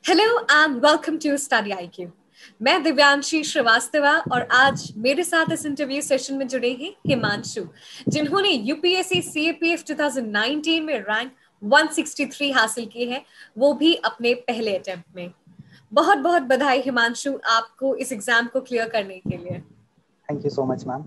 Hello and welcome to study IQ. मैं दिव्यांशी श्रीवास्तवा और आज मेरे साथ इस इंटरव्यू सेशन में जुड़े हैं हिमांशु, जिन्होंने यूपीएससी सीएपीएफ 2019 में रैंक 163 हासिल की है, वो भी अपने पहले अटेम्प्ट में। बहुत बहुत बधाई हिमांशु आपको इस एग्जाम को क्लियर करने के लिए। Thank you so much ma'am.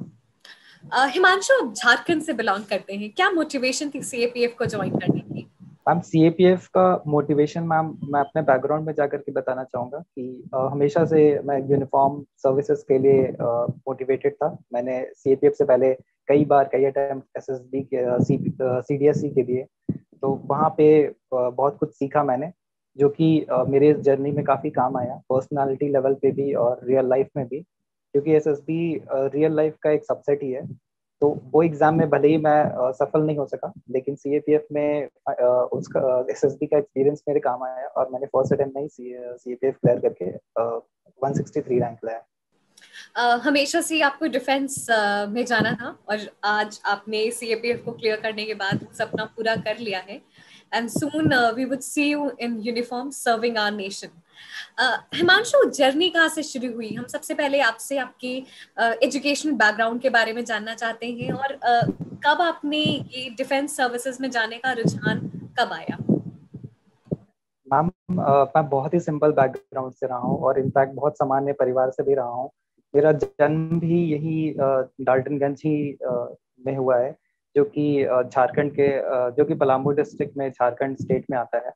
Himanshu, आप झारखंड से बिलोंग करते हैं, क्या मोटिवेशन थी सीएपीएफ को ज्वाइन करने की? मैम सीएपीएफ का मोटिवेशन मैम मैं अपने बैकग्राउंड में जाकर के बताना चाहूँगा कि हमेशा से मैं यूनिफॉर्म सर्विसेज के लिए मोटिवेटेड था। मैंने सीएपीएफ से पहले कई बार कई अटेम्प्ट एसएसबी के सीडीएसई के लिए, तो वहाँ पे बहुत कुछ सीखा मैंने, जो कि मेरे जर्नी में काफ़ी काम आया, पर्सनालिटी लेवल पे भी और रियल लाइफ में भी, क्योंकि एसएसबी रियल लाइफ का एक सबसेट ही है। तो वो एग्जाम में भले ही मैं सफल नहीं हो सका, लेकिन सीएपीएफ में उसका एसएसबी का एक्सपीरियंस मेरे काम आया और मैंने फर्स्ट अटेम्प्ट में ही सीएपीएफ क्लियर करके 163 रैंक लाया। हमेशा से आपको डिफेंस में जाना था और आज आपने सीएपीएफ को क्लियर करने के बाद सपना पूरा कर लिया है। And soon we would see you in uniform serving our nation. Himanshu, journey कहाँ से शुरू हुई? हम सबसे पहले आपसे आपकी एजुकेशनल बैकग्राउंड के बारे में जानना चाहते हैं और कब आपने ये डिफेंस सर्विसेज में जाने का रुझान कब आया? मैम मैं बहुत ही सिंपल बैकग्राउंड से रहा हूँ और इनफैक्ट बहुत सामान्य परिवार से भी रहा हूँ। मेरा जन्म भी यही डाल्टनगंज ही में हुआ है, जो कि झारखंड के जो कि पलामू डिस्ट्रिक्ट में झारखंड स्टेट में आता है।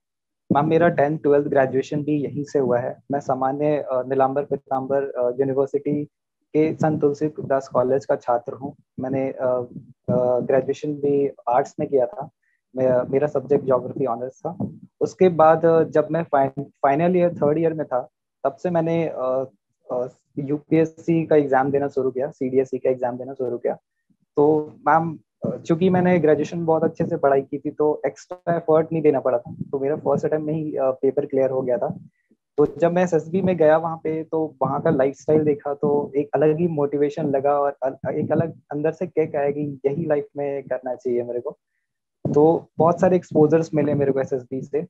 मैम मेरा 10th 12th ग्रेजुएशन भी यहीं से हुआ है। मैं सामान्य नीलांबर पीतांबर यूनिवर्सिटी के संत तुलसीदास कॉलेज का छात्र हूँ। मैंने ग्रेजुएशन भी आर्ट्स में किया था। मेरा सब्जेक्ट ज्योग्राफी ऑनर्स था। उसके बाद जब मैं फाइनल ईयर 3rd ईयर में था, तब से मैंने यूपीएससी का एग्जाम देना शुरू किया, सीडीएसई का एग्जाम देना शुरू किया। तो मैम चूंकि मैंने ग्रेजुएशन बहुत अच्छे से पढ़ाई की थी, तो एक्स्ट्रा एफर्ट नहीं देना पड़ा था, तो मेरा फर्स्ट अटेम्प्ट में ही पेपर क्लियर हो गया था। तो जब मैं एसएसबी में गया वहाँ पे, तो वहाँ का लाइफस्टाइल देखा तो एक अलग ही मोटिवेशन लगा और एक अलग अंदर से किक आया कि यही लाइफ में करना चाहिए मेरे को। तो बहुत सारे एक्सपोजर्स मिले मेरे को एसएसबी से।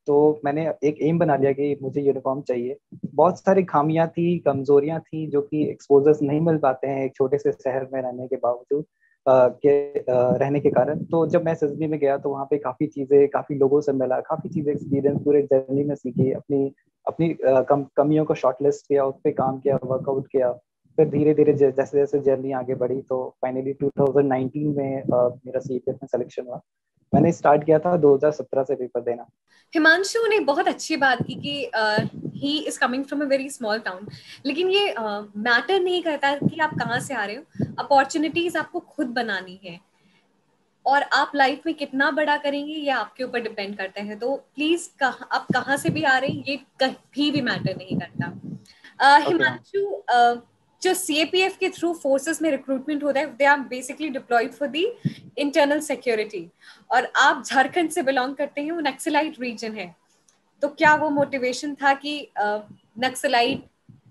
तो मैंने एक एम बना लिया कि मुझे यूनिफॉर्म चाहिए। बहुत सारी खामियां थी, कमजोरियां थी, जो कि एक्सपोजर्स नहीं मिल पाते हैं एक छोटे से शहर में रहने के बावजूद रहने के कारण। तो जब मैं एसएसबी में गया, तो वहाँ पे काफी चीजें, काफी लोगों से मिला, काफी चीजें एक्सपीरियंस पूरे जर्नी में सीखी, अपनी अपनी कमियों को शॉर्टलिस्ट किया, उस पर काम किया, वर्कआउट किया। फिर धीरे धीरे जैसे जैसे जर्नी आगे बढ़ी, तो फाइनली 2019 में मेरा सीपीएफ में सिलेक्शन हुआ। मैंने स्टार्ट किया था 2017 से पेपर देना। हिमांशु ने बहुत अच्छी बात की कि he is coming from a very small town, लेकिन ये मैटर नहीं करता कि आप कहाँ से आ रहे हो। अपॉर्चुनिटीज आपको खुद बनानी है और आप लाइफ में कितना बड़ा करेंगे ये आपके ऊपर डिपेंड करता है। तो प्लीज आप कहाँ से भी आ रहे हैं ये कभी भी मैटर नहीं करता। ओके। हिमांशु, जो सीएपीएफ के थ्रू फोर्सेस में रिक्रूटमेंट होता है, they are basically deployed for the internal security, और आप झारखंड से बिलोंग करते हैं, वो नक्सलाइट रीजन है। तो क्या वो मोटिवेशन था कि नक्सलाइट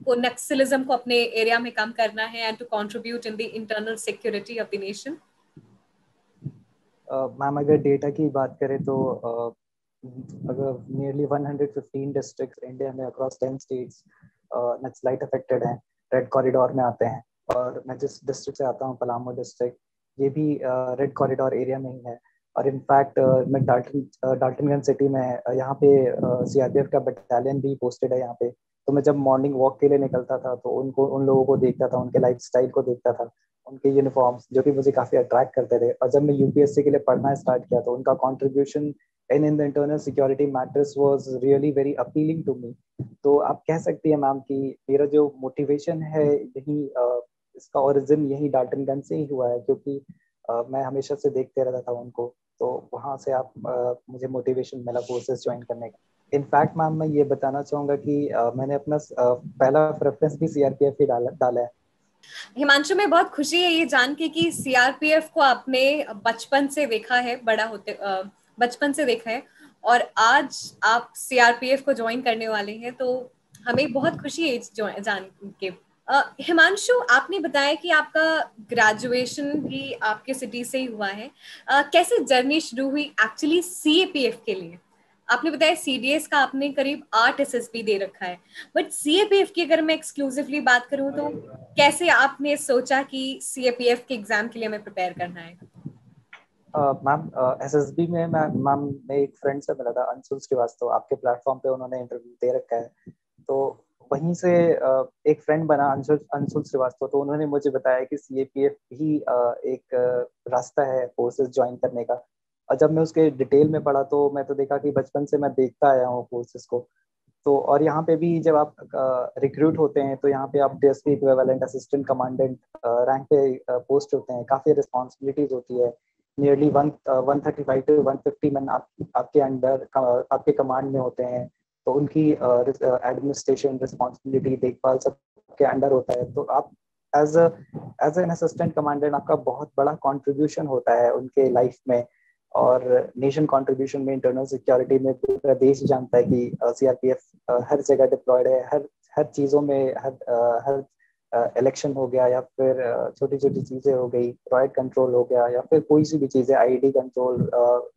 को, नक्सलिज्म को अपने एरिया में कम करना है and to contribute in the internal security of the nation? Ma'am अगर डेटा की बात करें तो अगर नियरली 115 डिस्ट्रिक्ट्स इंडिया में अक्रॉस 10 स्टेट्स नक्सलाइट अफेक्टेड हैं, रेड कॉरिडोर में आते हैं। और मैं जिस डिस्ट्रिक्ट से आता हूँ, पलामू डिस्ट्रिक्ट, ये भी रेड कॉरिडोर एरिया में ही है। और इनफैक्ट मैं डाल्टनगंज सिटी में यहाँ पे सीआरपीएफ का बटालियन भी पोस्टेड है यहाँ पे। तो मैं जब मॉर्निंग वॉक के लिए निकलता था, तो उन लोगों को देखता था, उनके लाइफ स्टाइल को देखता था, उनके यूनिफॉर्म्स जो कि मुझे काफी अट्रैक्ट करते थे। और जब मैं यूपीएससी के लिए पढ़ना स्टार्ट किया, तो उनका contribution in the internal security matters was really very appealing to me. तो आप कह सकती है मैम कि मेरा जो मोटिवेशन है यही इसका ओरिजिन यही डाल्टनगंज से ही हुआ है, क्योंकि मैं हमेशा से देखते रहता था उनको। तो वहाँ से आप मुझे मोटिवेशन मिला फोर्सेस ज्वाइन करने का। इनफैक्ट मैम मैं ये बताना चाहूंगा कि मैंने अपना पहला प्रेफरेंस भी सीआरपीएफ ही डाला है। हिमांशु, में बहुत खुशी है ये जान के कि सीआरपीएफ को आपने बचपन से देखा है, बड़ा होते बचपन से देखा है और आज आप सीआरपीएफ को ज्वाइन करने वाले हैं, तो हमें बहुत खुशी है जान के। हिमांशु, आपने बताया कि आपका ग्रेजुएशन भी आपके सिटी से ही हुआ है। कैसे जर्नी शुरू हुई एक्चुअली सीएपीएफ के लिए? आपने बताया सीडीएस का आपने करीब 8 एसएसबी दे रखा है, बट सीएपीएफ की अगर मैं एक्सक्लूसिवली बात करूं तो कैसे आपने सोचा कि सीएपीएफ के एग्जाम के लिए हमें प्रिपेयर करना है? मैम एसएसबी में मैं एक फ्रेंड से मिला था, अंशुल श्रीवास्तव, आपके प्लेटफॉर्म पे उन्होंने इंटरव्यू दे रखा है। तो वहीं से एक फ्रेंड बना अंशुल अंशुल श्रीवास्तव, तो उन्होंने मुझे बताया कि सीएपीएफ भी एक रास्ता है कोर्सेज ज्वाइन करने का। और जब मैं उसके डिटेल में पढ़ा तो मैं तो देखा कि बचपन से मैं देखता आया हूँ कोर्सेज को। तो और यहाँ पे भी जब आप रिक्रूट होते हैं तो यहाँ पे आप DSP equivalent assistant commandant rank पे पोस्ट होते हैं, काफ़ी रिस्पॉन्सिबिलिटीज होती है। नियरली 135 to 150 मैन आपके अंडर आपके कमांड में होते हैं। तो उनकी एडमिनिस्ट्रेशन रिस्पॉन्सिबिलिटी देखभाल सब के अंडर होता है। तो आप as as an assistant commandant आपका बहुत बड़ा कंट्रीब्यूशन होता है उनके लाइफ में। और नेशन कंट्रीब्यूशन में, इंटरनल सिक्योरिटी में पूरा देश जानता है कि सीआरपीएफ हर जगह डिप्लॉयड है, हर हर चीज़ों में, हर इलेक्शन हो गया या फिर छोटी छोटी चीज़ें हो गई, रॉयट कंट्रोल हो गया या फिर कोई सी भी चीज़ें, आईडी कंट्रोल,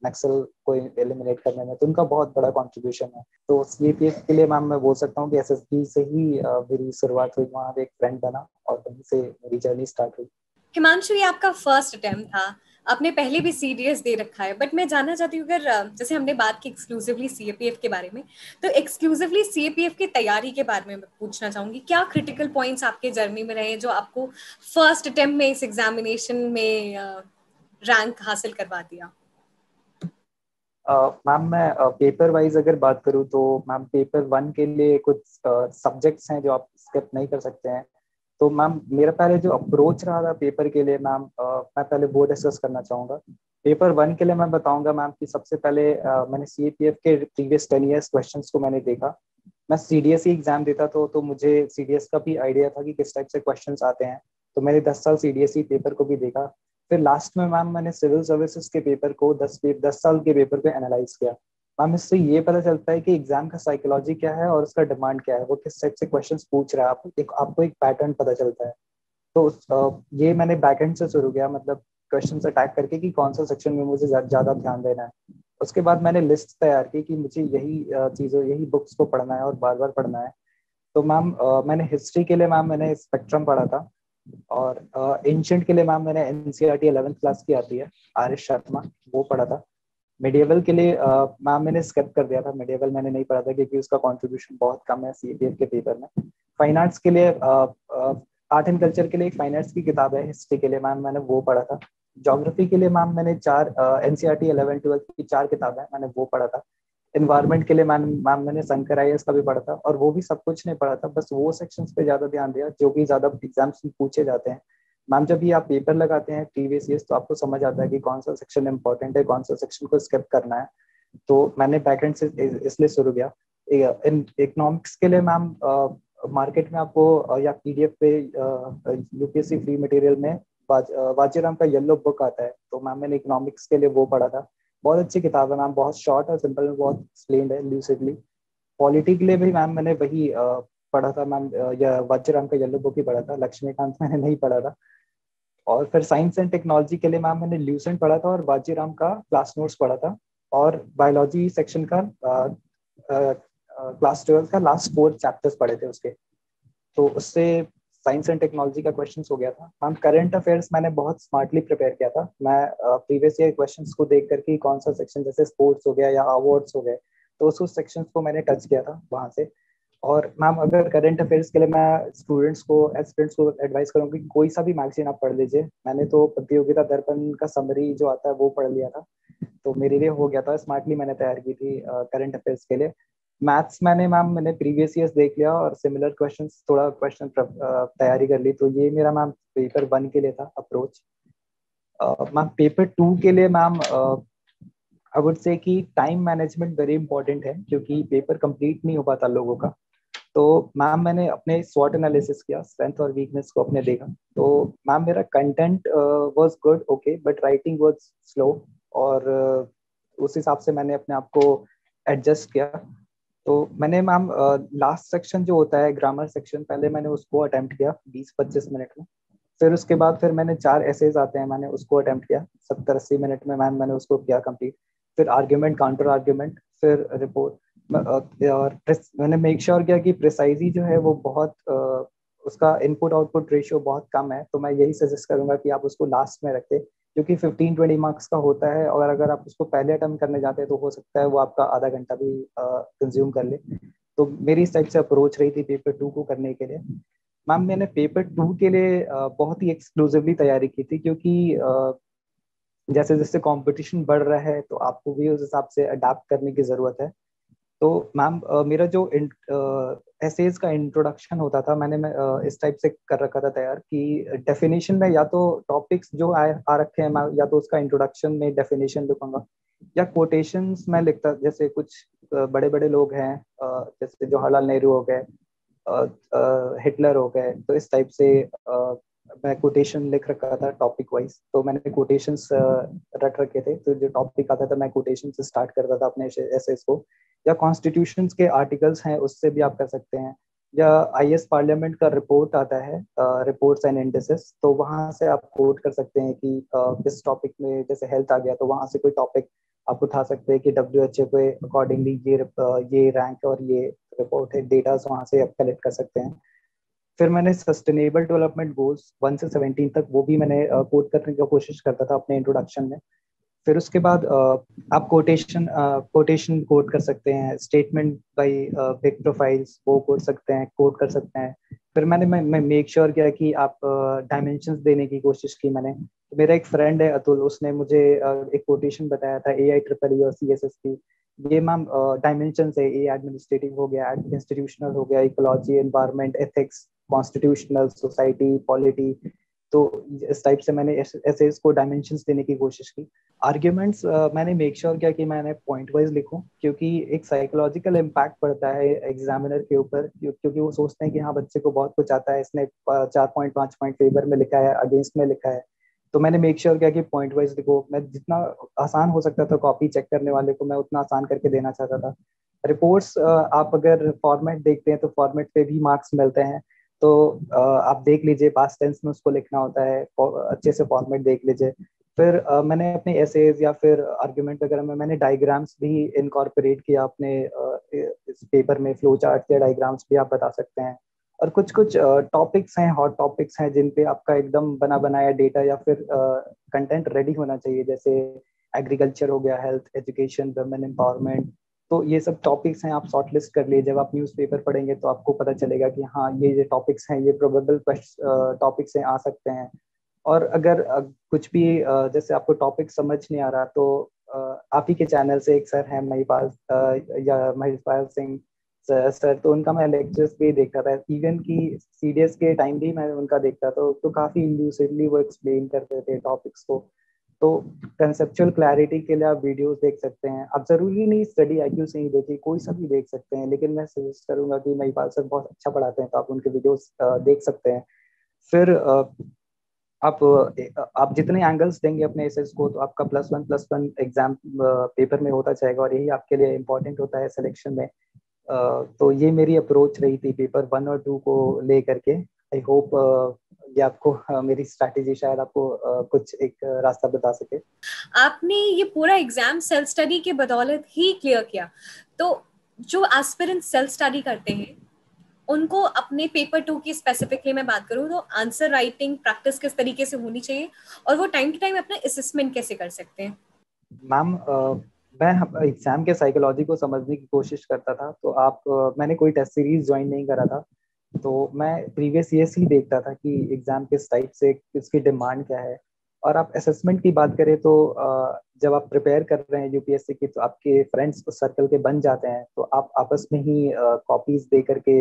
नक्सल को एलिमिनेट करने में, तो उनका बहुत बड़ा कंट्रीब्यूशन है। तो सीएपीएफ के लिए मैम मैं बोल सकता हूँ कि एसएसबी से ही मेरी शुरुआत हुई, वहाँ पे एक फ्रेंड बना और वहीं से मेरी जर्नी स्टार्ट हुई। हिमांशु, ये आपका फर्स्ट अटेम्प्ट था, आपने पहले भी सीडीएस दे रखा है, बट मैं जानना चाहती हूँ अगर जैसे हमने बात की एक्सक्लूसिवली सीएपीएफ के बारे में, तो एक्सक्लूसिवली सीएपीएफ की तैयारी के बारे में मैं पूछना चाहूंगी, क्या क्रिटिकल पॉइंट्स आपके जर्नी में रहे जो आपको फर्स्ट अटेम्प्ट में इस एग्जामिनेशन में रैंक हासिल करवा दिया? मैम मैं पेपर वाइज अगर बात करूँ तो मैम पेपर वन के लिए कुछ सब्जेक्ट्स हैं जो आप स्किप नहीं कर सकते हैं। तो मैम मेरा पहले जो अप्रोच रहा था पेपर के लिए मैम, मैं पहले वो डिस्कस करना चाहूँगा। पेपर वन के लिए मैं बताऊंगा मैम कि सबसे पहले मैंने सीएपीएफ के प्रीवियस 10 years क्वेश्चंस को मैंने देखा। मैं सीडीएस ही एग्जाम देता तो मुझे सीडीएस का भी आइडिया था कि किस टाइप से क्वेश्चंस आते हैं। तो मैंने 10 साल सीडीएस ही पेपर को भी देखा। फिर लास्ट में मैम मैंने सिविल सर्विसेज के पेपर को 10 साल के पेपर को एनालाइज किया। मैम इससे ये पता चलता है कि एग्जाम का साइकोलॉजी क्या है और उसका डिमांड क्या है, वो किस टाइप से क्वेश्चंस पूछ रहा है, आपको एक पैटर्न पता चलता है। तो ये मैंने बैकएंड से शुरू किया, मतलब क्वेश्चन अटैक करके कि कौन सा सेक्शन में मुझे ज्यादा ध्यान देना है। उसके बाद मैंने लिस्ट तैयार की कि मुझे यही चीज़ों, यही बुक्स को पढ़ना है और बार बार पढ़ना है। तो मैम मैंने हिस्ट्री के लिए मैम मैंने स्पेक्ट्रम पढ़ा था। और एंशिएंट के लिए मैम मैंने एनसीईआरटी 11th क्लास की आती है, आर एस शर्मा, वो पढ़ा था। मेडिएवल के लिए मैम मैंने स्किप कर दिया था, मेडिएवल मैंने नहीं पढ़ा था क्योंकि उसका कंट्रीब्यूशन बहुत कम है सीएपीएफ के पेपर में। फाइन आर्ट्स के लिए आर्ट एंड कल्चर के लिए एक फाइन आर्ट्स की किताब है हिस्ट्री के लिए मैम, मैंने वो पढ़ा था। ज्योग्राफी के लिए मैम मैंने चार एनसीईआरटी 11th 12th की 4 किताबें मैंने वो पढ़ा था। इन्वायरमेंट के लिए मैम मैंने शंकर आईएएस का भी पढ़ा था, और वो भी सब कुछ नहीं पढ़ा था, बस वो सेक्शंस पे ज्यादा ध्यान दिया जो कि ज्यादा एग्जाम्स में पूछे जाते हैं। मैम जब भी आप पेपर लगाते हैं प्रीवियस ईयर्स तो आपको समझ आता है कि कौन सा सेक्शन इंपॉर्टेंट है, कौन सा सेक्शन को स्किप करना है। तो मैंने बैकएंड से इसलिए शुरू किया। इन इकोनॉमिक्स के लिए मैम मार्केट में आपको या पीडीएफ पे यूपीएससी फ्री मटेरियल में वाजीराम का येलो बुक आता है, तो मैम मैंने इकोनॉमिक्स के लिए वो पढ़ा था। बहुत अच्छी किताब है मैम, बहुत शॉर्ट और सिंपल में बहुत एक्सप्लेन्ड है लूसिडली। पॉलिटी के लिए भी मैम मैंने वही पढ़ा था मैम, या वाजीराम का येलो बुक ही पढ़ा था, लक्ष्मीकांत मैंने नहीं पढ़ा था। और फिर साइंस एंड टेक्नोलॉजी के लिए मैम मैंने ल्यूसेंट पढ़ा था और बाजीराम का क्लास नोट्स पढ़ा था। और बायोलॉजी सेक्शन का क्लास 12 का लास्ट 4 चैप्टर्स पढ़े थे उसके। तो उससे साइंस एंड टेक्नोलॉजी का क्वेश्चन हो गया था मैम। करंट अफेयर्स मैंने बहुत स्मार्टली प्रिपेयर किया था। मैं प्रीवियस ईयर क्वेश्चंस को देख करके कौन सा सेक्शन, जैसे स्पोर्ट्स हो गया या अवार्ड्स हो गए, तो उस सेक्शंस को मैंने टच किया था वहां से। और मैम अगर करंट अफेयर्स के लिए मैं स्टूडेंट्स को, एस्पिरेंट्स को एडवाइस करूँगी कि कोई सा भी मैगजीन आप पढ़ लीजिए। मैंने तो प्रतियोगिता दर्पण का समरी जो आता है वो पढ़ लिया था, तो मेरे लिए हो गया था। स्मार्टली मैंने तैयार की थी करंट अफेयर्स के लिए। मैथ्स मैंने प्रीवियस ईयर्स देख लिया और सिमिलर क्वेश्चंस, थोड़ा क्वेश्चन तैयारी कर ली। तो ये मेरा मैम पेपर वन के लिए था अप्रोच। मैम पेपर टू के लिए मैम आई वुड से कि टाइम मैनेजमेंट वेरी इंपॉर्टेंट है, क्योंकि पेपर कंप्लीट नहीं हो पाता लोगों का। तो मैम मैंने अपने स्वॉट एनालिसिस किया, स्ट्रेंथ और वीकनेस को अपने देखा। तो मैम मेरा content was good okay, but writing was slow. और उस हिसाब से मैंने अपने आप को एडजस्ट किया। तो मैंने मैम लास्ट सेक्शन जो होता है ग्रामर सेक्शन, पहले मैंने उसको अटेम्प्ट किया 20-25 मिनट में। फिर उसके बाद फिर मैंने 4 एसेज आते हैं, मैंने उसको अटेम्प्ट किया 70-80 मिनट में मैम, मैंने उसको किया कंप्लीट। फिर आर्ग्यूमेंट, काउंटर आर्ग्यूमेंट, फिर रिपोर्ट। और मैंने मेक श्योर किया कि प्रिसाइजली जो है वो बहुत उसका इनपुट आउटपुट रेशियो बहुत कम है, तो मैं यही सजेस्ट करूंगा कि आप उसको लास्ट में रखें, क्योंकि 15-20 मार्क्स का होता है, और अगर आप उसको पहले अटेम्प्ट करने जाते हैं तो हो सकता है वो आपका आधा घंटा भी कंज्यूम कर ले। तो मेरी इस टाइप से अप्रोच रही थी पेपर 2 को करने के लिए। मैम मैंने पेपर 2 के लिए बहुत ही एक्सक्लूसिवली तैयारी की थी, क्योंकि जैसे जैसे कंपटीशन बढ़ रहा है तो आपको भी उस हिसाब से अडाप्ट करने की ज़रूरत है। तो मैम मेरा जो एसेज का इंट्रोडक्शन होता था, मैं इस टाइप से कर रखा था तैयार कि डेफिनेशन में या तो टॉपिक्स जो आ रखे हैं, मैं या तो उसका इंट्रोडक्शन में डेफिनेशन लिखूंगा, या कोटेशंस में लिखता, जैसे कुछ बड़े बड़े लोग हैं, जैसे जवाहरलाल नेहरू हो गए, हिटलर हो गए, तो इस टाइप से मैं कोटेशन लिख रखा था टॉपिक वाइज। तो मैंने कोटेशंस रख रखे थे, तो जो टॉपिक आता था मैं कोटेशन से स्टार्ट करता था अपने एसेस को। या कॉन्स्टिट्यूशंस के आर्टिकल्स हैं उससे भी आप कर सकते हैं, या आईएएस पार्लियामेंट का रिपोर्ट आता है, रिपोर्ट्स एंड इंडिसेस, तो वहां से आप कोट कर सकते हैं कि किस टॉपिक में, जैसे हेल्थ आ गया तो वहां से कोई टॉपिक आप उठा सकते हैं कि WHO के अकॉर्डिंगली ये रैंक और ये रिपोर्ट है, डेटा वहां से आप कलेक्ट कर सकते हैं। फिर मैंने सस्टेनेबल डेवलपमेंट गोल्स 1 से 17 तक वो भी मैंने कोट करने की कोशिश करता था अपने इंट्रोडक्शन में। फिर उसके बाद आप कोटेशन कोट कर सकते हैं, स्टेटमेंट बाय बिग प्रोफाइल्स वो कोट कर सकते हैं। फिर मैं मेक श्योर किया कि आप डायमेंशंस देने की कोशिश की मैंने। तो मेरा एक फ्रेंड है अतुल, उसने मुझे एक कोटेशन बताया था AIEEE और CSS की। ये मैम डायमेंशन है, ए एडमिनिस्ट्रेटिव हो गया, इंस्टीट्यूशनल हो गया, ecology, environment, ethics, constitutional, society, polity. तो इस टाइप से मैंने ऐसे इसको डायमेंशंस देने की कोशिश की। आर्ग्यूमेंट्स मैंने मेक श्योर किया कि मैंने पॉइंट वाइज लिखूं, क्योंकि एक साइकोलॉजिकल इम्पैक्ट पड़ता है एग्जामिनर के ऊपर, क्योंकि वो सोचते हैं कि हाँ बच्चे को बहुत कुछ आता है, इसने 4 पॉइंट 5 पॉइंट फेवर में लिखा है, अगेंस्ट में लिखा है। तो मैंने मेक श्योर किया कि पॉइंट वाइज लिखो। मैं जितना आसान हो सकता था कॉपी चेक करने वाले को, मैं उतना आसान करके देना चाहता था। रिपोर्ट्स आप अगर फॉर्मेट देखते हैं तो फॉर्मेट पे भी मार्क्स मिलते हैं, तो आप देख लीजिए, पास्ट टेंस में उसको लिखना होता है, अच्छे से फॉर्मेट देख लीजिए। फिर मैंने अपने एसेज या फिर आर्ग्यूमेंट वगैरह में मैंने डायग्राम्स भी इनकॉर्पोरेट किया अपने इस पेपर में, फ्लो चार्ट या डायग्राम्स भी आप बता सकते हैं। और कुछ कुछ टॉपिक्स हैं, हॉट टॉपिक्स हैं, जिन पे आपका एकदम बना बनाया डेटा या फिर कंटेंट रेडी होना चाहिए, जैसे एग्रीकल्चर हो गया, हेल्थ, एजुकेशन, वुमेन एम्पावरमेंट। तो ये सब टॉपिक्स हैं, आप शॉर्ट लिस्ट कर लिए। जब आप न्यूज़पेपर पढ़ेंगे तो आपको पता चलेगा कि हाँ ये टॉपिक्स हैं, ये प्रोबेबल टॉपिक्स हैं, आ सकते हैं। और अगर कुछ भी जैसे आपको टॉपिक समझ नहीं आ रहा, तो आप ही के चैनल से एक सर हैं महिपाल या महिपाल सिंह सर, तो उनका मैं लेक्चर्स भी देखता था, इवन की CDS के टाइम भी मैं उनका देखता था। तो काफ़ी इंड्यूसिवली वो एक्सप्लेन करते थे टॉपिक्स को। तो कंसेप्चुअल क्लैरिटी के लिए आप वीडियोस देख सकते हैं। आप जरूरी नहीं स्टडी IQ से ही देखिए, कोई सा भी देख सकते हैं, लेकिन मैं सजेस्ट करूंगा कि महिपाल सर बहुत अच्छा पढ़ाते हैं, तो आप उनके वीडियोस देख सकते हैं। फिर आप आप जितने एंगल्स देंगे अपने एसेस को, तो आपका +1 एग्जाम पेपर में होता जाएगा, और यही आपके लिए इम्पोर्टेंट होता है सिलेक्शन में। तो ये मेरी अप्रोच रही थी पेपर 1 और 2 को ले करके। आई होप ये आपको मेरी स्ट्रैटेजी शायद आपको कुछ एक रास्ता बता सके। आपने ये पूरा एग्जाम सेल्फ स्टडी के बदौलत ही क्लियर किया। तो जो एस्पिरेंट सेल्फ स्टडी करते हैं उनको अपने पेपर 2 की स्पेसिफिकली मैं बात करूं तो आंसर राइटिंग प्रैक्टिस किस तरीके से होनी चाहिए, और वो टाइम टू टाइम अपना असेसमेंट कैसे कर सकते हैं? मैम मैं एग्जाम के साइकोलॉजी को समझने की कोशिश करता था। तो मैंने कोई टेस्ट सीरीज ज्वाइन नहीं करा था, तो मैं प्रीवियस ईयर्स ही देखता था कि एग्जाम किस टाइप से, किसकी डिमांड क्या है। और आप असेसमेंट की बात करें तो जब आप प्रिपेयर कर रहे हैं UPSC की, तो आपके फ्रेंड्स उस सर्कल के बन जाते हैं, तो आप आपस में ही कॉपीज दे करके,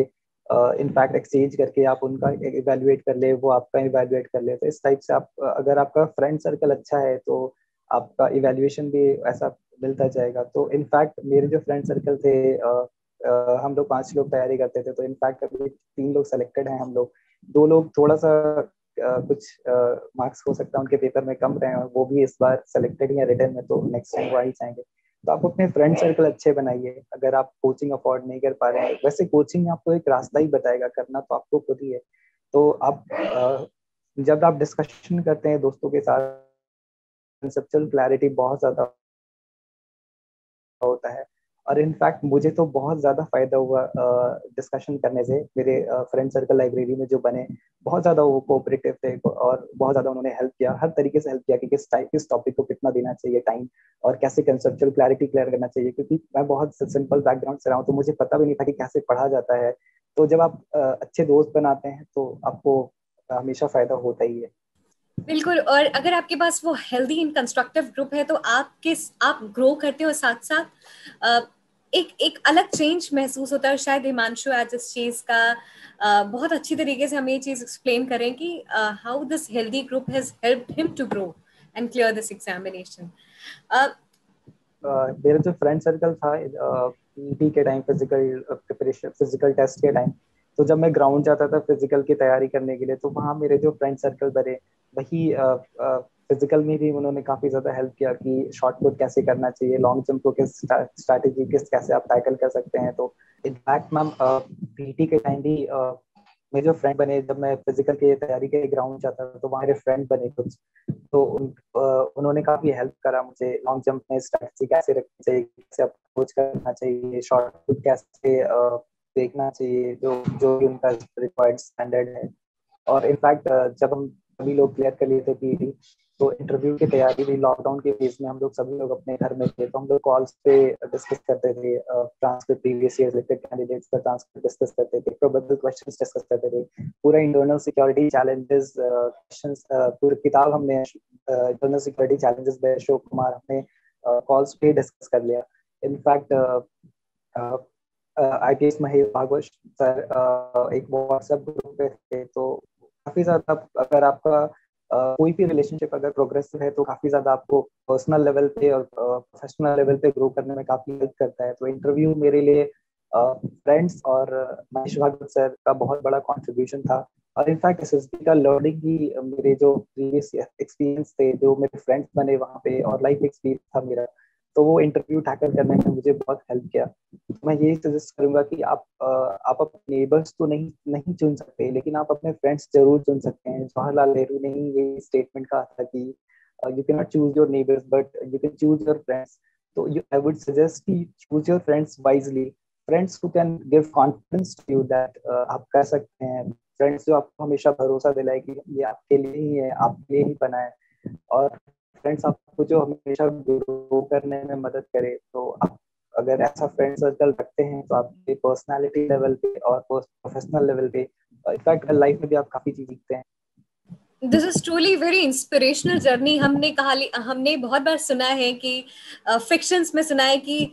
इनफैक्ट एक्सचेंज करके आप उनका इवेल्युएट कर ले, वो आपका इवेल्युएट कर ले। तो इस टाइप से आप अगर आपका फ्रेंड सर्कल अच्छा है तो आपका इवेल्युएशन भी ऐसा मिलता जाएगा। तो इनफैक्ट मेरे जो फ्रेंड सर्कल थे, हम लोग 5 लोग तैयारी करते थे, तो इनफैक्ट अभी 3 लोग सेलेक्टेड हैं हम लोग। 2 लोग थोड़ा सा कुछ मार्क्स हो सकता है उनके पेपर में कम रहे हैं, और वो भी इस बार सेलेक्टेड ही है रिटर्न में, तो नेक्स्ट टाइम वो ही जाएंगे। तो आप अपने फ्रेंड सर्कल अच्छे बनाइए। अगर आप कोचिंग अफोर्ड नहीं कर पा रहे हैं, वैसे कोचिंग आपको एक रास्ता ही बताएगा, करना तो आपको खुद ही है। तो आप जब आप डिस्कशन करते हैं दोस्तों के साथ, कंसेप्चुअल क्लैरिटी बहुत ज्यादा होता है। और इनफैक्ट मुझे तो बहुत ज़्यादा फायदा हुआ डिस्कशन करने से। मेरे फ्रेंड सर्कल लाइब्रेरी में जो बने, बहुत ज़्यादा वो कोऑपरेटिव थे और बहुत ज़्यादा उन्होंने हेल्प किया, हर तरीके से हेल्प किया कि किस टॉपिक को कितना देना चाहिए टाइम, और कैसे कंसेप्चुअल क्लैरिटी क्लियर करना चाहिए। क्योंकि मैं बहुत सिंपल बैकग्राउंड से रहा हूँ, तो मुझे पता भी नहीं था कि कैसे पढ़ा जाता है। तो जब आप अच्छे दोस्त बनाते हैं तो आपको हमेशा फायदा होता ही है। बिल्कुल, और अगर आपके पास वो हेल्दी एंड कंस्ट्रक्टिव ग्रुप है तो आप ग्रो करते हो, साथ साथ एक एक अलग चेंज महसूस होता है। और शायद हिमांशु आज इस चीज का बहुत अच्छी तरीके से हमें ये चीज एक्सप्लेन करें कि how this healthy group has helped him to grow and clear this examination. मेरा जो फ्रेंड सर्कल था पीटी के time, physical preparation, physical test के टाइम, तो जब मैं ग्राउंड जाता था फिजिकल की तैयारी करने के लिए, तो वहाँ मेरे जो फ्रेंड सर्कल बने, वही फिजिकल में भी उन्होंने काफी ज्यादा हेल्प किया कि शॉर्ट पुट कैसे करना चाहिए, लॉन्ग जंप को किस स्ट्रैटेजी किस कैसे आप टैकल कर सकते हैं। तो इनफैक्ट मैम पीटी के टाइम भी मेरे जो फ्रेंड बने, जब मैं फिजिकल की तैयारी के ग्राउंड जाता था तो वहाँ मेरे फ्रेंड बने कुछ, तो उन्होंने काफी हेल्प करा मुझे लॉन्ग जंप में स्ट्रेटजी कैसे रखनी चाहिए, कैसे अप्रोच करना चाहिए, शॉर्ट पुट कैसे देखना चाहिए, जो जो भी उनका रिक्वायर्ड स्टैंडर्ड है। और इनफैक्ट जब हम सभी लोग क्लियर कर लिए थे पीईटी, तो इंटरव्यू की तैयारी भी लॉकडाउन के फेज में हम लोग सभी लोग अपने घर में थे, तो हम लोग कॉल्स पे डिस्कस करते थे, transcript previous year selected candidates का ट्रांसक्रिप्ट डिस्कस करते थे, प्रोबेबल क्वेश्चंस डिस्कस करते थे, पूरा इंटरनल सिक्योरिटी चैलेंजेस क्वेश्चंस, पूरी किताब हमने internal security challenges by Ashok Kumar हमने कॉल्स पे डिस्कस कर लिया। In fact IPS Mahesh Bhagwat sir एक व्हाट्सएप ग्रुप पे थे, तो काफी ज्यादा अगर आपका कोई भी रिलेशनशिप अगर प्रोग्रेसिव है तो काफी ज्यादा आपको पर्सनल लेवल पे और प्रोफेशनल लेवल पे ग्रो करने में काफी हेल्प करता है। तो इंटरव्यू मेरे लिए फ्रेंड्स और महेश भागवत सर का बहुत बड़ा कंट्रीब्यूशन था। और इनफैक्ट एसएसबी का लर्निंग भी मेरे जो प्रीवियस एक्सपीरियंस थे, जो मेरे फ्रेंड्स बने वहाँ पे, और लाइफ एक्सपीरियंस था मेरा, तो वो इंटरव्यू टैकल करने में मुझे बहुत हेल्प किया। मैं यही सजेस्ट करूंगा कि आप अपने नेबर्स तो नहीं नहीं चुन सकते, लेकिन आप अपने फ्रेंड्स जरूर चुन सकते हैं। जवाहरलाल नेहरू ने ही ये स्टेटमेंट कहा था कि you can not choose your neighbours but you can choose your friends. तो आई वुड सजेस्ट कि choose your friends wisely, friends who can give confidence to you that आप कर सकते हैं, फ्रेंड्स जो आपको हमेशा भरोसा दिलाए कि ये आपके लिए ही है, आपके लिए ही बना है, और फ्रेंड्स आपको जो हमेशा ग्रो करने में मदद करे। तो आप अगर ऐसा फ्रेंड सर्कल रखते हैं तो आपके पर्सनालिटी लेवल पे और प्रोफेशनल लेवल पे, इनफैक्ट लाइफ में भी आप काफी चीज सीखते हैं। This is truly very inspirational journey. हमने बहुत बार सुना है कि फिक्शंस में सुना है कि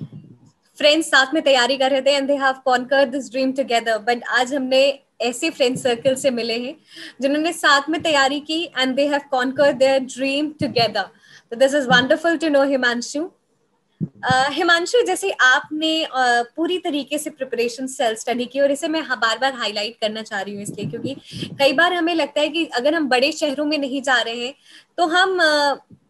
फ्रेंड्स साथ में तैयारी कर रहे थे and they have conquered this dream together, but आज हमने ऐसे फ्रेंड सर्कल से मिले हैं जिन्होंने साथ में तैयारी की and they have conquered their dream together. तो this is wonderful to know Himanshu. Himanshu, जैसे आपने पूरी तरीके से प्रिपरेशन सेल्फ स्टडी की, और इसे मैं बार बार हाईलाइट करना चाह रही हूँ इसलिए क्योंकि कई बार हमें लगता है कि अगर हम बड़े शहरों में नहीं जा रहे हैं तो हम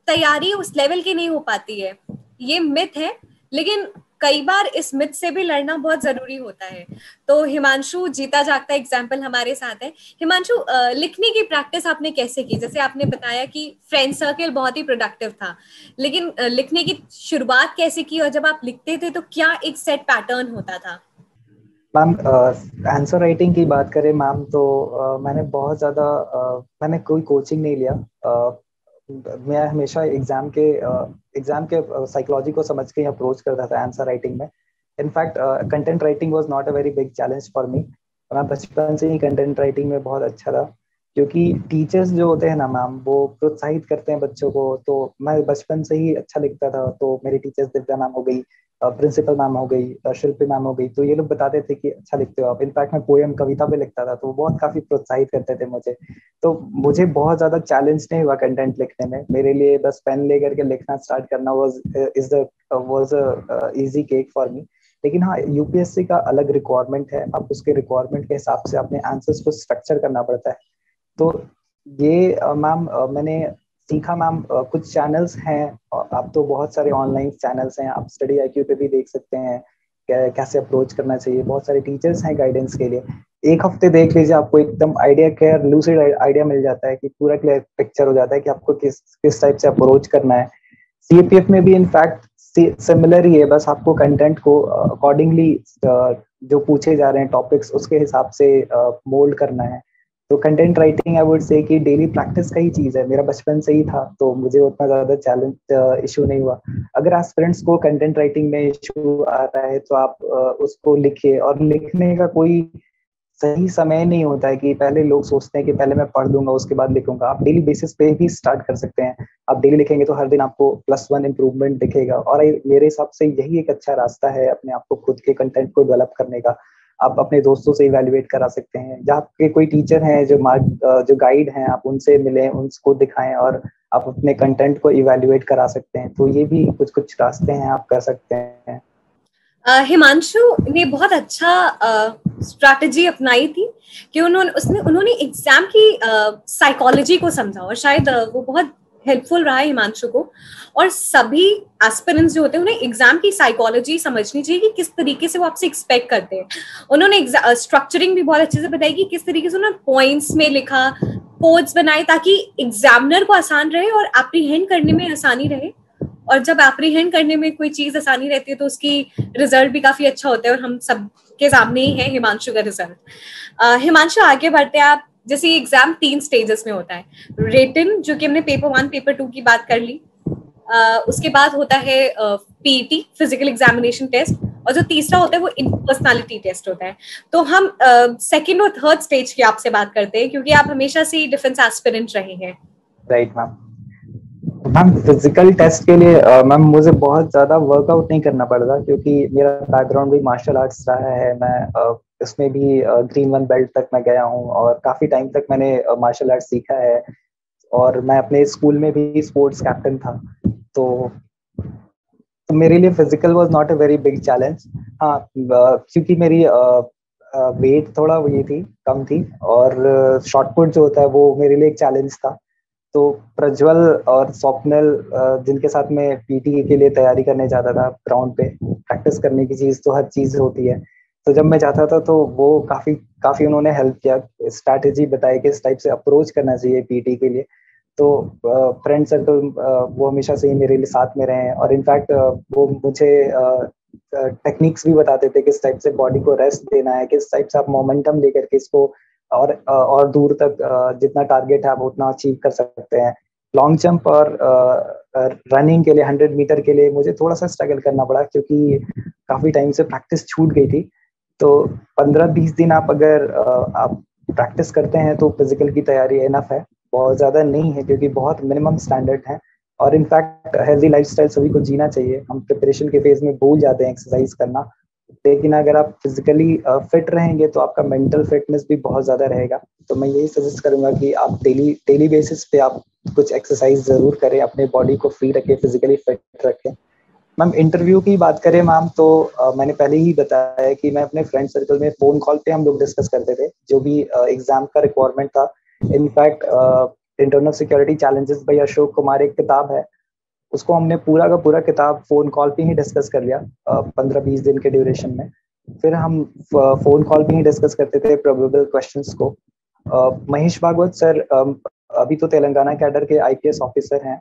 तैयारी उस लेवल की नहीं हो पाती है। ये मिथ है, लेकिन कई बार इस मिथ से भी लड़ना बहुत जरूरी होता है। तो हिमांशु जीता जागता एग्जाम्पल हमारे साथ है। हिमांशु, लिखने की प्रैक्टिस आपने कैसे की? जैसे आपने बताया कि फ्रेंड सर्कल बहुत ही प्रोडक्टिव था, लेकिन लिखने की शुरुआत कैसे की, और जब आप लिखते थे तो क्या एक सेट पैटर्न होता था? मैम आंसर राइटिंग की बात करें मैम, तो मैंने बहुत ज़्यादा मैंने कोई कोचिंग नहीं लिया। मैं हमेशा एग्जाम के साइकोलॉजी को समझ के अप्रोच करता था आंसर राइटिंग में। In fact content writing was not a very big challenge for me. मैं बचपन से ही कंटेंट राइटिंग में बहुत अच्छा था, क्योंकि टीचर्स जो होते हैं ना मैम, वो प्रोत्साहित करते हैं बच्चों को। तो मैं बचपन से ही अच्छा लिखता था, तो मेरी टीचर्स दिव्या मैम हो गई, प्रिंसिपल मैम हो गई, शिल्पी मैम हो गई, तो ये लोग बताते थे कि अच्छा लिखते हो आप। इनफैक्ट मैं पोएम कविता पे लिखता था, तो वो बहुत काफी प्रोत्साहित करते थे मुझे। तो मुझे बहुत ज्यादा चैलेंज नहीं हुआ कंटेंट लिखने में। मेरे लिए बस पेन लेकर के लिखना स्टार्ट करना was easy cake for me. लेकिन हाँ, यूपीएससी का अलग रिक्वायरमेंट है, आप उसके रिक्वायरमेंट के हिसाब से अपने आंसर्स को स्ट्रक्चर करना पड़ता है। तो ये मैम मैंने सीखा मैम। कुछ चैनल्स हैं, आप तो बहुत सारे ऑनलाइन चैनल्स हैं, आप स्टडी आईक्यू पे भी देख सकते हैं कैसे अप्रोच करना चाहिए। बहुत सारे टीचर्स हैं गाइडेंस के लिए। एक हफ्ते देख लीजिए, आपको एकदम आइडिया क्लियर लूसिड आइडिया मिल जाता है, कि पूरा क्लियर पिक्चर हो जाता है कि आपको किस किस टाइप से अप्रोच करना है। सीएपीएफ में भी इनफैक्ट सिमिलर ही है, बस आपको कंटेंट को अकॉर्डिंगली जो पूछे जा रहे हैं टॉपिक्स उसके हिसाब से मोल्ड करना है। तो content writing I would say कि डेली प्रैक्टिस का ही चीज है, मेरा बचपन से ही था, तो मुझे उतना ज्यादा चैलेंज इशू नहीं हुआ। अगर एस्पिरेंट्स को कंटेंट राइटिंग में इशू आ रहा है तो आप उसको लिखिए, और लिखने का कोई सही समय नहीं होता है कि पहले लोग सोचते हैं कि पहले मैं पढ़ लूंगा उसके बाद लिखूंगा। आप डेली बेसिस पे भी स्टार्ट कर सकते हैं। आप डेली लिखेंगे तो हर दिन आपको +1 इम्प्रूवमेंट दिखेगा, और मेरे हिसाब से यही एक अच्छा रास्ता है अपने आप को खुद के कंटेंट को डेवलप करने का। आप अपने दोस्तों से इवेल्युएट करा सकते हैं, जहाँ आपके कोई टीचर हैं जो गाइड हैं, आप उनसे मिलें, उनको दिखाएं, और आप अपने कंटेंट को इवेल्युएट करा सकते हैं। तो ये भी कुछ कुछ रास्ते हैं आप कर सकते हैं। हिमांशु ने बहुत अच्छा स्ट्रैटेजी अपनाई थी कि उन्होंने एग्जाम की साइकोलॉजी को समझा, और शायद वो बहुत हेल्पफुल रहा है हिमांशु को। और सभी एस्पिरेंट्स जो होते हैं उन्हें एग्जाम की साइकोलॉजी समझनी चाहिए कि किस तरीके से वो आपसे एक्सपेक्ट करते हैं। उन्होंने स्ट्रक्चरिंग भी बहुत अच्छे से बताई कि किस तरीके से उन्होंने पॉइंट्स में लिखा, कोड्स बनाए, ताकि एग्जामिनर को आसान रहे और एप्रीहेंड करने में आसानी रहे। और जब एप्रीहेंड करने में कोई चीज आसानी रहती है तो उसकी रिजल्ट भी काफी अच्छा होता है, और हम सब के सामने ही है हिमांशु का रिजल्ट। हिमांशु, आगे बढ़ते हैं। आप जैसे एग्जाम 3 स्टेजेस में होता है। रिटन, जो कि हमने पेपर 1 पेपर 2 की बात कर ली। उसके बाद होता है पीईटी, फिजिकल एग्जामिनेशन टेस्ट, और जो तीसरा होता है वो पर्सनालिटी टेस्ट होता है। तो हम सेकंड और थर्ड स्टेज की आपसे बात करते हैं, क्योंकि आप हमेशा से डिफेंस एस्पिरेंट रहे हैं। राइट मैम, फिजिकल टेस्ट के लिए मैम मुझे बहुत ज्यादा वर्कआउट नहीं करना पड़ता, क्योंकि मेरा बैकग्राउंड भी मार्शल आर्ट्स रहा है। मैं इसमें भी ग्रीन 1 बेल्ट तक मैं गया हूँ, और काफी टाइम तक मैंने मार्शल आर्ट्स सीखा है, और मैं अपने स्कूल में भी स्पोर्ट्स कैप्टन था। तो मेरे लिए physical was not a very big challenge. हाँ, क्योंकि मेरी वेट थोड़ा ये थी, कम थी, और शॉटपुट जो होता है वो मेरे लिए एक चैलेंज था। तो प्रज्वल और स्वप्निल, जिनके साथ मैं पीटी के लिए तैयारी करने जाता था ग्राउंड पे, प्रैक्टिस करने की चीज तो हर चीज होती है, तो जब मैं जाता था तो वो काफी काफी उन्होंने हेल्प किया, स्ट्रैटेजी बताई कि इस टाइप से अप्रोच करना चाहिए पीटी के लिए। तो फ्रेंड सर्कल वो हमेशा से ही मेरे लिए साथ में रहे हैं, और इनफैक्ट वो मुझे टेक्निक्स भी बताते थे किस टाइप से बॉडी को रेस्ट देना है, किस टाइप से आप मोमेंटम लेकर के इसको और दूर तक जितना टारगेट है आप उतना अचीव कर सकते हैं। लॉन्ग जंप और रनिंग के लिए 100 मीटर के लिए मुझे थोड़ा सा स्ट्रगल करना पड़ा, क्योंकि काफी टाइम से प्रैक्टिस छूट गई थी। तो 15-20 दिन आप अगर आप प्रैक्टिस करते हैं तो फिजिकल की तैयारी इनफ है, बहुत ज्यादा नहीं है, क्योंकि बहुत मिनिमम स्टैंडर्ड है। और इनफैक्ट हेल्दी लाइफस्टाइल सभी को जीना चाहिए। हम प्रिपरेशन के फेज में भूल जाते हैं एक्सरसाइज करना, लेकिन अगर आप फिजिकली फिट रहेंगे तो आपका मेंटल फिटनेस भी बहुत ज्यादा रहेगा। तो मैं यही सजेस्ट करूंगा कि आप डेली बेसिस पे आप कुछ एक्सरसाइज जरूर करें, अपने बॉडी को फ्री रखें, फिजिकली फिट रखें। मैम, इंटरव्यू की बात करें मैम, तो मैंने पहले ही बताया कि मैं अपने फ्रेंड सर्कल में फोन कॉल पे हम लोग डिस्कस करते थे जो भी एग्जाम का रिक्वायरमेंट था। In fact internal security challenges by Ashok Kumar एक किताब है, उसको हमने पूरा का पूरा किताब फोन कॉल पे ही डिस्कस कर लिया 15-20 दिन के ड्यूरेशन में। फिर हम फोन कॉल पे ही डिस्कस करते थे प्रोबेबल क्वेश्चंस को। महेश भागवत सर अभी तो तेलंगाना कैडर के आईपीएस ऑफिसर हैं,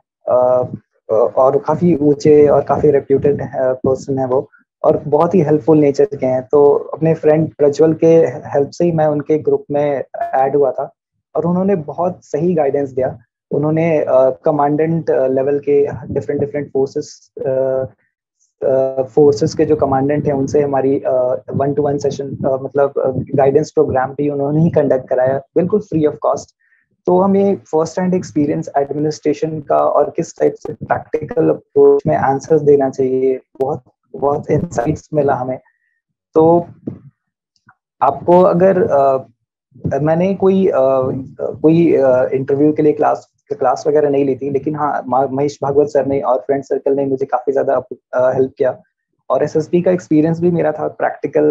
और काफी ऊंचे और काफी रेप्यूटेड पर्सन है वो, और बहुत ही हेल्पफुल नेचर के हैं। तो अपने फ्रेंड प्रज्वल के हेल्प से ही मैं उनके ग्रुप में ऐड हुआ था, और उन्होंने बहुत सही गाइडेंस दिया। उन्होंने कमांडेंट लेवल के डिफरेंट फोर्सेस के जो कमांडेंट हैं उनसे हमारी 1-to-1 सेशन मतलब गाइडेंस प्रोग्राम भी उन्होंने ही कंडक्ट कराया, बिल्कुल फ्री ऑफ कॉस्ट। तो हमें फर्स्ट हैंड एक्सपीरियंस एडमिनिस्ट्रेशन का और किस टाइप से प्रैक्टिकल अप्रोच में आंसर्स देना चाहिए, बहुत बहुत इंसाइट्स मिला हमें। तो आपको अगर मैंने कोई इंटरव्यू के लिए क्लास वगैरह नहीं ली थी, लेकिन हाँ, महेश भागवत सर ने और फ्रेंड सर्कल ने मुझे काफी ज्यादा हेल्प किया। और एसएसबी का एक्सपीरियंस भी मेरा था practical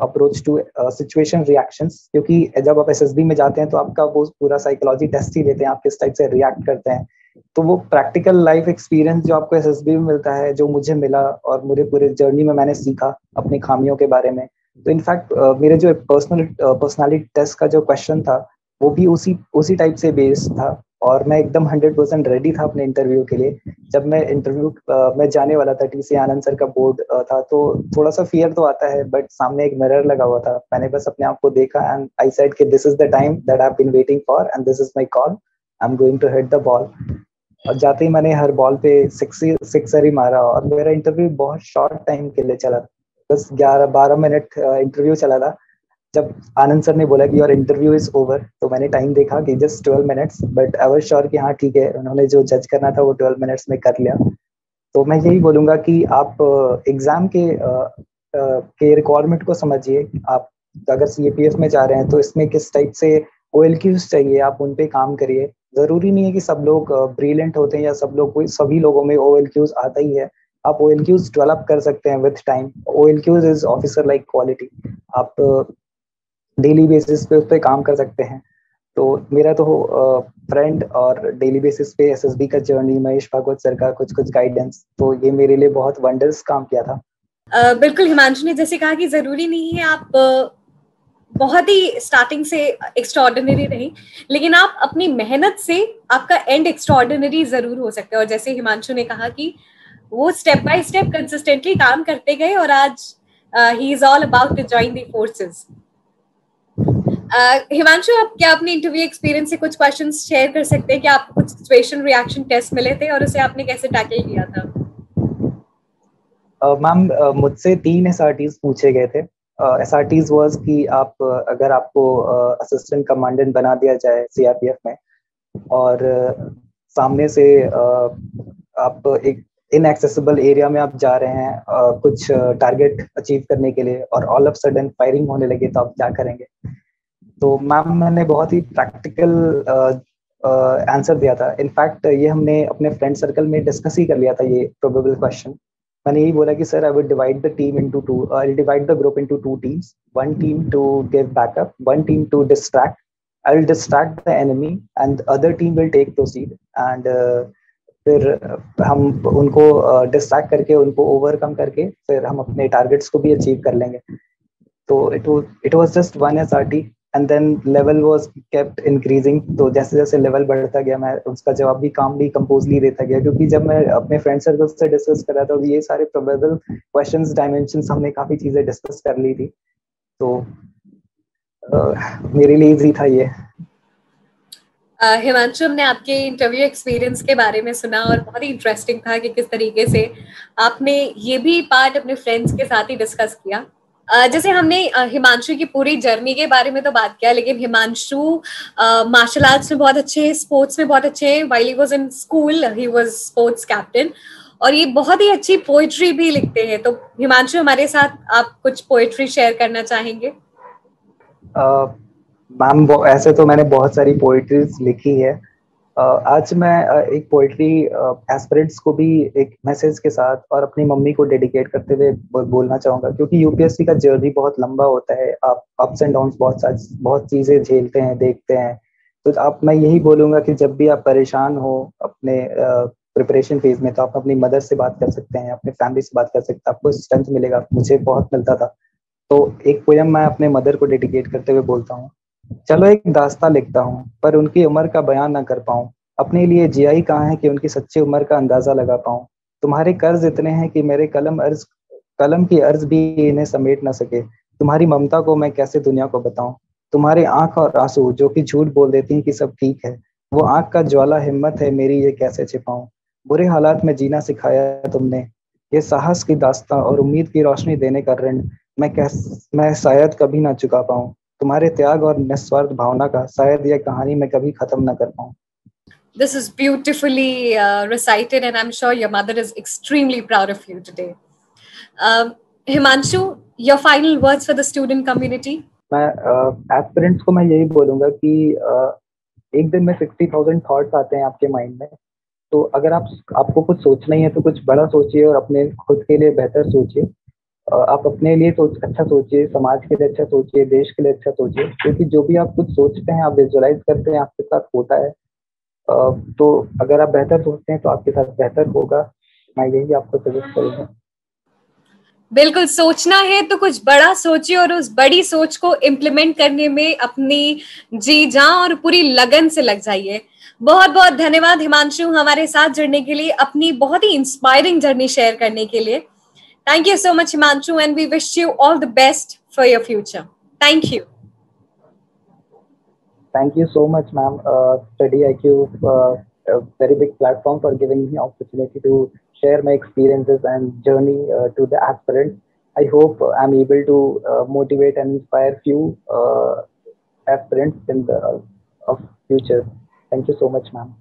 approach to situation reactions, क्योंकि जब आप एसएसबी में जाते हैं तो आपका वो पूरा साइकोलॉजी टेस्ट ही लेते हैं, आप किस टाइप से रिएक्ट करते हैं। तो वो प्रैक्टिकल लाइफ एक्सपीरियंस जो आपको एसएसबी में मिलता है, जो मुझे मिला और मुझे पूरे जर्नी में मैंने सीखा अपनी खामियों के बारे में। तो इनफैक्ट मेरे जो पर्सनालिटी टेस्ट का जो क्वेश्चन था वो भी उसी टाइप से बेस्ड था। और मैं एकदम 100% रेडी था अपने इंटरव्यू के लिए। जब मैं इंटरव्यू में जाने वाला था, टीसी आनंद सर का बोर्ड था, तो थोड़ा सा फियर तो आता है, बट सामने एक मिरर लगा हुआ था। मैंने बस अपने आप को देखा एंड आई सेड कि this is the time that I have been waiting for and this is my call, I am going to hit the ball. और जाते ही मैंने हर बॉल पे सिक्सर ही मारा, और मेरा इंटरव्यू बहुत शॉर्ट टाइम के लिए चला, बस 11-12 मिनट इंटरव्यू चला था। जब आनंद सर ने बोला कि योर इंटरव्यू इज ओवर, तो मैंने टाइम देखा कि just 12 minutes, but I was sure कि हाँ ठीक है, उन्होंने जो जज करना था वो 12 मिनट्स में कर लिया। तो मैं यही बोलूंगा कि आप एग्जाम के रिक्वायरमेंट को समझिए। आप अगर सीएपीएफ में जा रहे हैं तो इसमें किस टाइप से ओएलक्यूज चाहिए, आप उन पे काम करिए। जरूरी नहीं है कि सब लोग ब्रिलियंट होते हैं या सब लोग, कोई सभी लोगों में ओएलक्यूज आता ही है। आप ओएलक्यूज डेवलप कर सकते हैं with time. OLQs is officer like quality. आप डेली बेसिस पे उस पर काम कर सकते हैं। तो मेरा तो फ्रेंड और डेली बेसिस पे एसएसबी का जर्नी, महेश भागवत सर का कुछ कुछ गाइडेंस, तो ये मेरे लिए बहुत वंडर्स काम किया था। बिल्कुल, हिमांशु ने जैसे कहा कि जरूरी नहीं है आप बहुत ही स्टार्टिंग से एक्स्ट्राऑर्डिनरी रही, लेकिन आप अपनी मेहनत से आपका एंड एक्स्ट्राऑर्डिनरी जरूर हो सकता है। और जैसे हिमांशु ने कहा कि वो स्टेप बाय स्टेप कंसिस्टेंटली काम करते गए और आज he is all about to join the forces. Himanshu, आप क्या अपने इंटरव्यू एक्सपीरियंस से कुछ क्वेश्चंस शेयर कर सकते हैं कि आपको कुछ सिचुएशन रिएक्शन टेस्ट मिले थे और उसे आपने कैसे टैकल किया था? मैम, मुझसे 3 एसआरटीज पूछे गए थे। एसआरटीज वाज कि आप अगर आपको असिस्टेंट कमांडेंट बना दिया जाए सीआरपीएफ में, और सामने से आप एक इनएक्सेसिबल एरिया में आप जा रहे हैं कुछ टारगेट अचीव करने के लिए, और ऑल ऑफ सडन फायरिंग होने लगे, तो आप क्या करेंगे? तो मैम, मैंने बहुत ही प्रैक्टिकल आंसर दिया था। इनफैक्ट ये हमने अपने फ्रेंड सर्कल में डिस्कस ही कर लिया था, ये प्रोबेबल क्वेश्चन। मैंने यही बोला कि sir, I would divide the team into two, I divide the group into 2 teams, one team to give backup, one team to distract, I will distract the enemy and other team will take proceed. And फिर हम उनको distract करके, उनको overcome करके, फिर हम अपने targets को भी अचीव कर लेंगे। तो it was just 1 SRT and then level was kept increasing. तो जैसे जैसे लेवल बढ़ता गया, मैं उसका जवाब भी कामली कंपोजली देता गया, क्योंकि जब मैं अपने फ्रेंड सर्कल से डिस्कस कर रहा था, तो ये सारे प्रोबेबल क्वेश्चंस, डायमेंशंस हमने काफी चीजें डिस्कस कर ली थी। तो मेरे लिए इजी था ये। हिमांशु, हमने आपके इंटरव्यू एक्सपीरियंस के बारे में सुना और बहुत ही इंटरेस्टिंग था कि किस तरीके से आपने ये भी पार्ट अपने फ्रेंड्स के साथ ही डिस्कस किया। जैसे हमने हिमांशु की पूरी जर्नी के बारे में तो बात किया, लेकिन हिमांशु मार्शल आर्ट्स में बहुत अच्छे, स्पोर्ट्स में बहुत अच्छे। While he was in school he was sports captain, और ये बहुत ही अच्छी पोएट्री भी लिखते हैं। तो हिमांशु, हमारे साथ आप कुछ पोएट्री शेयर करना चाहेंगे? मैम, ऐसे तो मैंने बहुत सारी पोइट्रीज लिखी है। आज मैं एक पोइट्री एस्पिरेंट्स को भी एक मैसेज के साथ और अपनी मम्मी को डेडिकेट करते हुए बोलना चाहूंगा, क्योंकि यूपीएससी का जर्नी बहुत लंबा होता है। आप अप्स एंड डाउन्स बहुत चीजें झेलते हैं, देखते हैं। तो आप, मैं यही बोलूंगा कि जब भी आप परेशान हो अपने प्रिपरेशन फेज में, तो आप अपनी मदर से बात कर सकते हैं, अपने फैमिली से बात कर सकते हैं, आपको स्ट्रेंथ मिलेगा। मुझे बहुत मिलता था। तो एक पोयम मैं अपने मदर को डेडिकेट करते हुए बोलता हूँ। चलो एक दास्तां लिखता हूँ, पर उनकी उम्र का बयान ना कर पाऊँ। अपने लिए जिया ही कहाँ है कि उनकी सच्ची उम्र का अंदाजा लगा पाऊँ। तुम्हारे कर्ज इतने हैं कि मेरे कलम की अर्ज भी इन्हें समेट ना सके। तुम्हारी ममता को मैं कैसे दुनिया को बताऊं। तुम्हारे आंख और आंसू जो कि झूठ बोल देती हैं कि सब ठीक है, वो आंख का ज्वाला हिम्मत है मेरी, ये कैसे छिपाऊं। बुरे हालात में जीना सिखाया तुमने, ये साहस की दास्तां और उम्मीद की रोशनी देने का ऋण मैं शायद कभी ना चुका पाऊं। तुम्हारे त्याग और निस्वार्थ भावना का शायद यह कहानी मैं कभी खत्म ना कर पाऊं। This is beautifully recited, and I'm sure your mother is extremely proud of you today. Himanshu, your final words for the student community? मैं एस्पिरेंट्स को मैं यही बोलूंगा कि एक दिन में 60,000 थॉट्स आते हैं आपके माइंड में। तो अगर आपको कुछ सोचना ही है, तो कुछ बड़ा सोचिए और अपने खुद के लिए बेहतर सोचिए। आप अपने लिए अच्छा सोचिए, समाज के लिए अच्छा सोचिए, देश के लिए अच्छा सोचिए, क्योंकि जो भी आप कुछ सोचते हैं, आप विजुअलाइज करते हैं, आपके साथ होता है। तो अगर आप बेहतर सोचते हैं तो आपके साथ बेहतर होगा। मैं यही आपको सजेस्ट करूंगा। बिल्कुल, सोचना है तो कुछ बड़ा सोचिए और उस बड़ी सोच को इम्प्लीमेंट करने में अपनी जी जान और पूरी लगन से लग जाइए। बहुत बहुत धन्यवाद हिमांशु, हमारे साथ जुड़ने के लिए, अपनी बहुत ही इंस्पायरिंग जर्नी शेयर करने के लिए। Thank you so much Himanshu, and we wish you all the best for your future. Thank you. Thank you so much, ma'am. Study IQ, a very big platform for giving me opportunity to share my experiences and journey to the aspirants. I hope I'm able to motivate and inspire few aspirants in the of future. Thank you so much, ma'am.